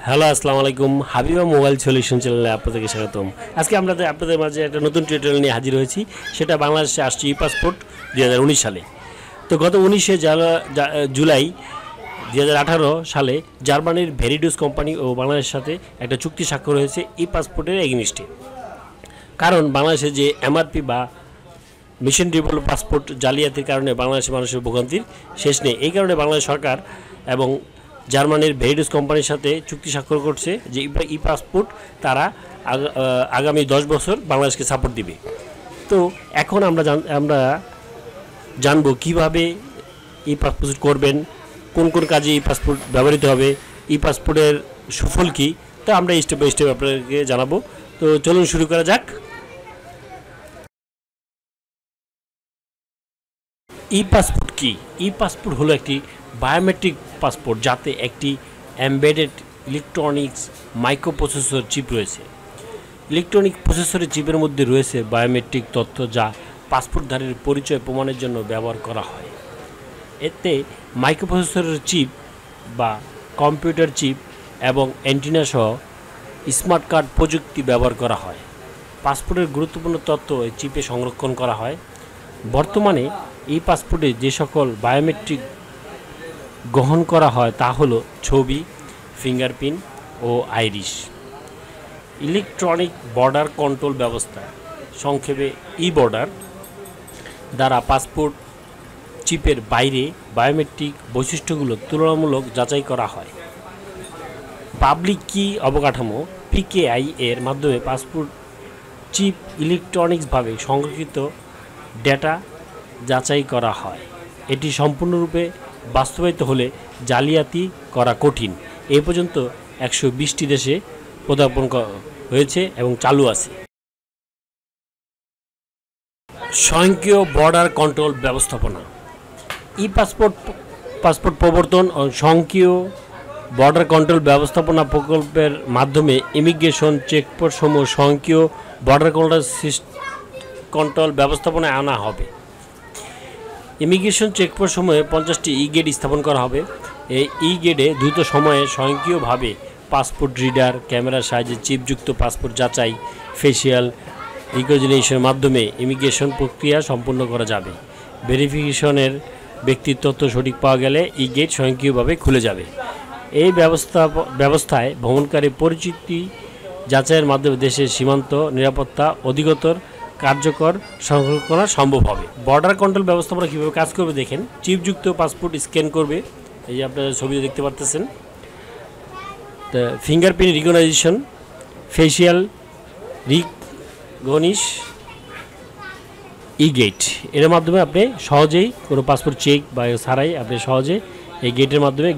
Hello আসসালামু আলাইকুম Habiba mobile solution চ্যানেলে আপনাদেরকে স্বাগতম। আজকে আমরা আপনাদের মাঝে একটা নতুন টিউটোরিয়াল নিয়ে হাজির হয়েছি। সেটা বাংলাদেশে আসছে ই পাসপোর্ট 2019 সালে। তো গত 19শে জুলাই 2018 সালে জার্মানির ভেরিডুস কোম্পানি ও বাংলাদেশের সাথে একটা চুক্তি স্বাক্ষর হয়েছে ই পাসপোর্টের এগেইনস্টে। কারণ বাংলাদেশে যে এমআরপি বা মিশন ডেভেলপ পাসপোর্ট জালিয়াতির কারণে বাংলাদেশের মানুষের ভোগান্তির শেষ নেই। এই কারণে বাংলাদেশ সরকার এবং জার্মানির ভেরিডুস কোম্পানির সাথে চুক্তি স্বাক্ষর করছে যে ই পাসপোর্ট তারা আগামী 10 বছর বাংলাদেশকে সাপোর্ট দিবে। তো এখন আমরা জানবো কিভাবে ই পাসপোর্ট করবেন, কোন কোন কাজে ই পাসপোর্ট ব্যবহৃত হবে, ই পাসপোর্টের সুফল কী, তো আমরা স্টেপ বাই স্টেপ আপনাদেরকে জানাবো। তো চলুন শুরু করা যাক। ই পাসপোর্ট কি? ই পাসপোর্ট হলো একটি বায়োমেট্রিক পাসপোর্ট যাতে একটি এমবেডেড ইলেকট্রনিক্স মাইক্রোপ্রসেসর চিপ রয়েছে। ইলেকট্রনিক প্রসেসরের চিপের মধ্যে রয়েছে বায়োমেট্রিক তথ্য যা পাসপোর্টধারীর পরিচয় প্রমাণের জন্য ব্যবহার করা হয়। এতে মাইক্রোপ্রসেসরের চিপ বা কম্পিউটার চিপ এবং অ্যান্টিনা সহ স্মার্ট কার্ড প্রযুক্তি ব্যবহার করা হয়। পাসপোর্টের গুরুত্বপূর্ণ তথ্য এই চিপে সংরক্ষণ করা হয়। বর্তমানে এই পাসপোর্টে যে সকল বায়োমেট্রিক গ্রহণ করা হয় তা হলো ছবি, ফিঙ্গারপ্রিন্ট ও আইরিশ। ইলেকট্রনিক বর্ডার কন্ট্রোল ব্যবস্থা, সংক্ষেপে ই বর্ডার, দ্বারা পাসপোর্ট চিপের বাইরে বায়োমেট্রিক বৈশিষ্ট্যগুলো তুলনামূলক যাচাই করা হয়। পাবলিক কি অবকাঠামো পিকেআই এর মাধ্যমে পাসপোর্ট চিপ ইলেকট্রনিক্সভাবে সংরক্ষিত ডেটা যাচাই করা হয়। এটি সম্পূর্ণরূপে বাস্তবায়িত হলে জালিয়াতি করা কঠিন। এ পর্যন্ত 120টি দেশে পদার্পণ হয়েছে এবং চালু আছে। স্বয়ংক্রিয় বর্ডার কন্ট্রোল ব্যবস্থাপনা। ই পাসপোর্ট প্রবর্তন ও স্বয়ংক্রিয় বর্ডার কন্ট্রোল ব্যবস্থাপনা প্রকল্পের মাধ্যমে ইমিগ্রেশন চেকপোস্ট সমূহ স্বয়ংক্রিয় বর্ডার কন্ট্রোল ব্যবস্থাপনায় আনা হবে। ইমিগ্রেশন চেকপোস্ট সময়ে 50টি ই গেট স্থাপন করা হবে। এই ই গেটে দ্রুত সময়ে স্বয়ংক্রিয়ভাবে পাসপোর্ট রিডার ক্যামেরার সাহায্যে চিপযুক্ত পাসপোর্ট যাচাই, ফেসিয়াল রিকগনিশনের মাধ্যমে ইমিগ্রেশন প্রক্রিয়া সম্পন্ন করা যাবে। ভেরিফিকেশনের ব্যক্তির তথ্য সঠিক পাওয়া গেলে ই গেট স্বয়ংক্রিয়ভাবে খুলে যাবে। এই ব্যবস্থায় ভ্রমণকারী পরিচিতি যাচাইয়ের মাধ্যমে দেশের সীমান্ত নিরাপত্তা অধিকতর কার্যকর সংরক্ষণ করা সম্ভব হবে। বর্ডার কন্ট্রোল ব্যবস্থাপনা কীভাবে কাজ করবে দেখেন। চিপযুক্ত পাসপোর্ট স্ক্যান করবে, এই যে আপনারা ছবিতে দেখতে পাচ্ছেন। তো ফিঙ্গারপ্রিন্ট রিকগনাইজেশন, ফেসিয়াল রিকগনিশ, ই গেট, এর মাধ্যমে আপনি সহজেই কোনো পাসপোর্ট চেক বা ছাড়াই আপনি সহজে এই গেটের মাধ্যমে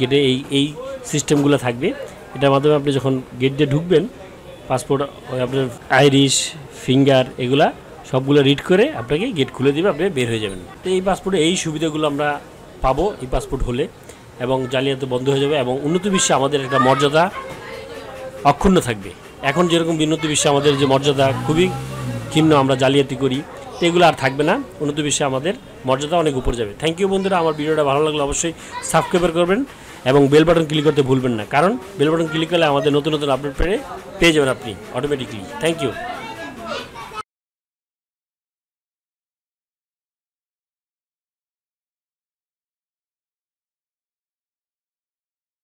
এই সিস্টেমগুলো থাকবে। এটার মাধ্যমে আপনি যখন গেট দিয়ে ঢুকবেন পাসপোর্ট আপনার আইরিশ ফিঙ্গার এগুলা সবগুলো রিড করে আপনাকে গেট খুলে দেবে, আপনি বের হয়ে যাবেন। তো এই পাসপোর্টে এই সুবিধাগুলো আমরা পাবো এই পাসপোর্ট হলে, এবং জালিয়াতি বন্ধ হয়ে যাবে এবং উন্নত বিশ্বে আমাদের একটা মর্যাদা অক্ষুণ্ণ থাকবে। এখন যেরকম উন্নত বিশ্বে আমাদের যে মর্যাদা খুবই ক্ষীণ, আমরা জালিয়াতি করি, তো এগুলো আর থাকবে না। উন্নত বিশ্বে আমাদের মর্যাদা অনেক উপরে যাবে। থ্যাংক ইউ বন্ধুরা। আমার ভিডিওটা ভালো লাগলে অবশ্যই সাবস্ক্রাইব করবেন এবং বেল বাটন ক্লিক করতে ভুলবেন না, কারণ বেল বাটন ক্লিক করলে আমাদের নতুন নতুন আপডেট পেয়ে যাবেন আপনি অটোমেটিকলি। Thank you.